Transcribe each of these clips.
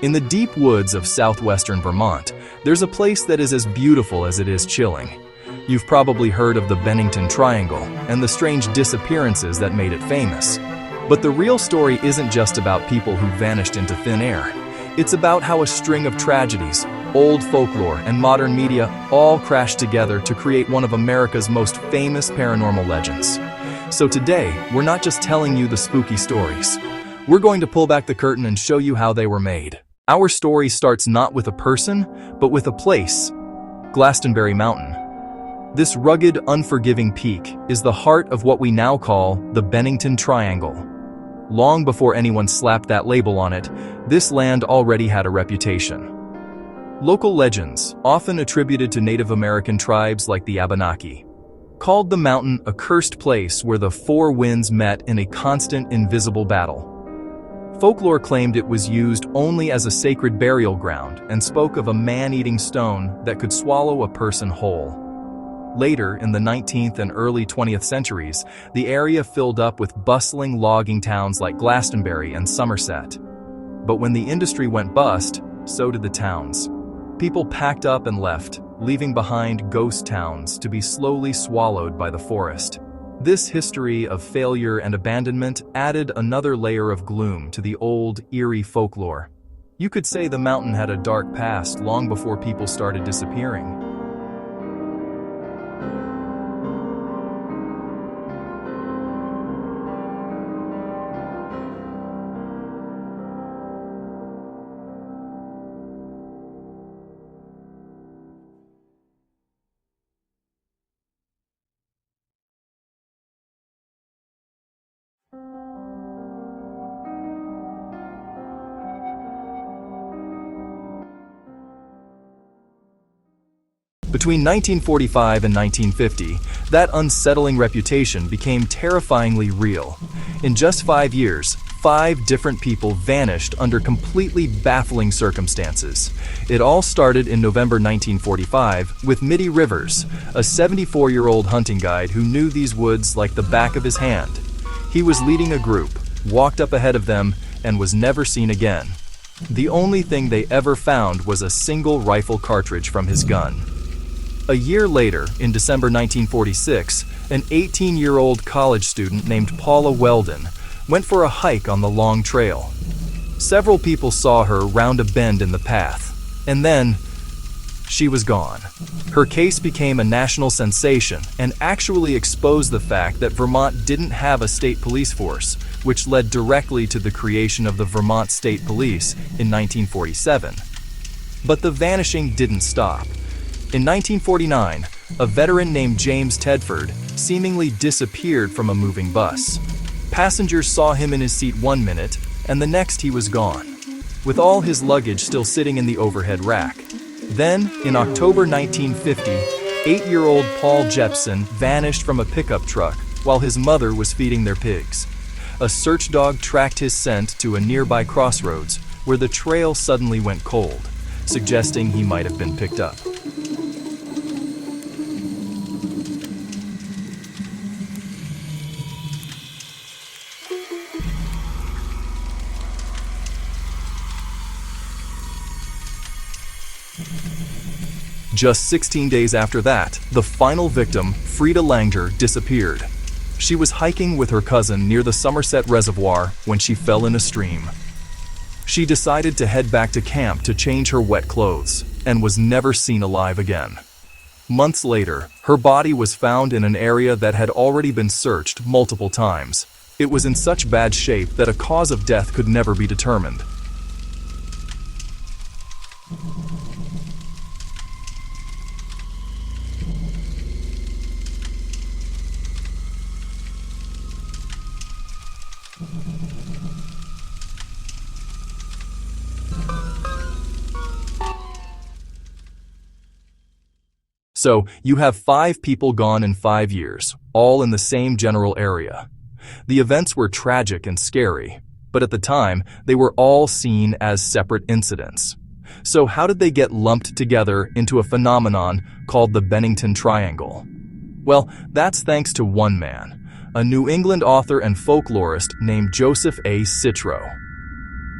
In the deep woods of southwestern Vermont, there's a place that is as beautiful as it is chilling. You've probably heard of the Bennington Triangle and the strange disappearances that made it famous. But the real story isn't just about people who vanished into thin air. It's about how a string of tragedies, old folklore, and modern media all crashed together to create one of America's most famous paranormal legends. So today, we're not just telling you the spooky stories. We're going to pull back the curtain and show you how they were made. Our story starts not with a person, but with a place: Glastonbury Mountain. This rugged, unforgiving peak is the heart of what we now call the Bennington Triangle. Long before anyone slapped that label on it, this land already had a reputation. Local legends, often attributed to Native American tribes like the Abenaki, called the mountain a cursed place where the four winds met in a constant, invisible battle. Folklore claimed it was used only as a sacred burial ground and spoke of a man-eating stone that could swallow a person whole. Later, in the 19th and early 20th centuries, the area filled up with bustling logging towns like Glastonbury and Somerset. But when the industry went bust, so did the towns. People packed up and left, leaving behind ghost towns to be slowly swallowed by the forest. This history of failure and abandonment added another layer of gloom to the old, eerie folklore. You could say the mountain had a dark past long before people started disappearing. Between 1945 and 1950, that unsettling reputation became terrifyingly real. In just 5 years, 5 different people vanished under completely baffling circumstances. It all started in November 1945 with Mitty Rivers, a 74-year-old hunting guide who knew these woods like the back of his hand. He was leading a group, walked up ahead of them, and was never seen again. The only thing they ever found was a single rifle cartridge from his gun. A year later, in December 1946, an 18-year-old college student named Paula Weldon went for a hike on the long trail. Several people saw her round a bend in the path, and then she was gone. Her case became a national sensation and actually exposed the fact that Vermont didn't have a state police force, which led directly to the creation of the Vermont State Police in 1947. But the vanishing didn't stop. In 1949, a veteran named James Tedford seemingly disappeared from a moving bus. Passengers saw him in his seat one minute, and the next he was gone, with all his luggage still sitting in the overhead rack. Then, in October 1950, 8-year-old Paul Jepson vanished from a pickup truck while his mother was feeding their pigs. A search dog tracked his scent to a nearby crossroads where the trail suddenly went cold, suggesting he might have been picked up. Just 16 days after that, the final victim, Frida Langer, disappeared. She was hiking with her cousin near the Somerset Reservoir when she fell in a stream. She decided to head back to camp to change her wet clothes and was never seen alive again. Months later, her body was found in an area that had already been searched multiple times. It was in such bad shape that a cause of death could never be determined. So, you have 5 people gone in 5 years, all in the same general area. The events were tragic and scary, but at the time, they were all seen as separate incidents. So how did they get lumped together into a phenomenon called the Bennington Triangle? Well, that's thanks to one man, a New England author and folklorist named Joseph A. Citro.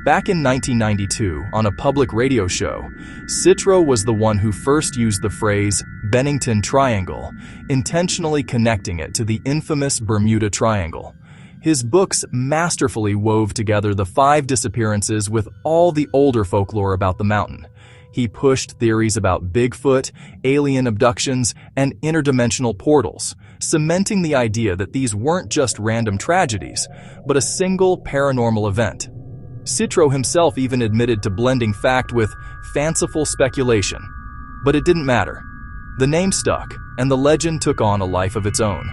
Back in 1992, on a public radio show, Citro was the one who first used the phrase Bennington Triangle, intentionally connecting it to the infamous Bermuda Triangle. His books masterfully wove together the 5 disappearances with all the older folklore about the mountain. He pushed theories about Bigfoot, alien abductions, and interdimensional portals, cementing the idea that these weren't just random tragedies, but a single paranormal event. Citro himself even admitted to blending fact with fanciful speculation. But it didn't matter. The name stuck, and the legend took on a life of its own.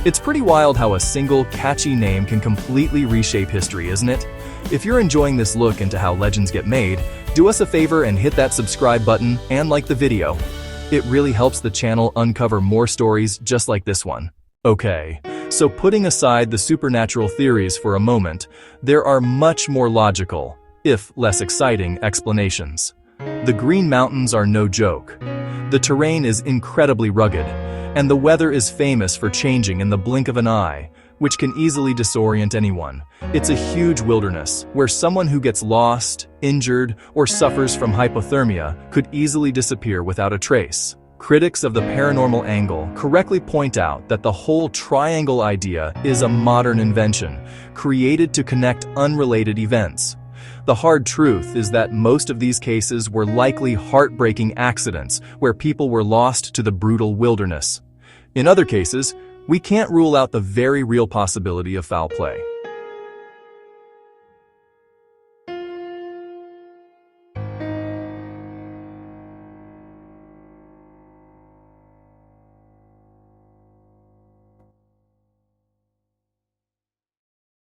It's pretty wild how a single, catchy name can completely reshape history, isn't it? If you're enjoying this look into how legends get made, do us a favor and hit that subscribe button and like the video. It really helps the channel uncover more stories just like this one. Okay, so putting aside the supernatural theories for a moment, there are much more logical, if less exciting, explanations. The Green Mountains are no joke. The terrain is incredibly rugged, and the weather is famous for changing in the blink of an eye, which can easily disorient anyone. It's a huge wilderness, where someone who gets lost, injured, or suffers from hypothermia could easily disappear without a trace. Critics of the paranormal angle correctly point out that the whole triangle idea is a modern invention, created to connect unrelated events. The hard truth is that most of these cases were likely heartbreaking accidents where people were lost to the brutal wilderness. In other cases, we can't rule out the very real possibility of foul play.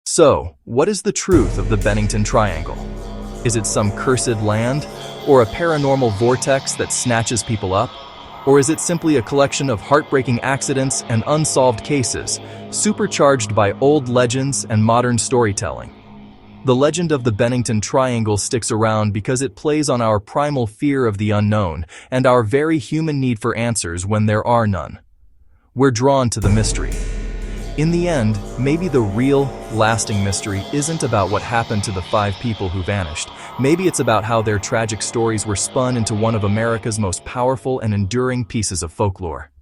So, what is the truth of the Bennington Triangle? Is it some cursed land, or a paranormal vortex that snatches people up? Or is it simply a collection of heartbreaking accidents and unsolved cases, supercharged by old legends and modern storytelling? The legend of the Bennington Triangle sticks around because it plays on our primal fear of the unknown and our very human need for answers when there are none. We're drawn to the mystery. In the end, maybe the real, lasting mystery isn't about what happened to the 5 people who vanished. Maybe it's about how their tragic stories were spun into one of America's most powerful and enduring pieces of folklore.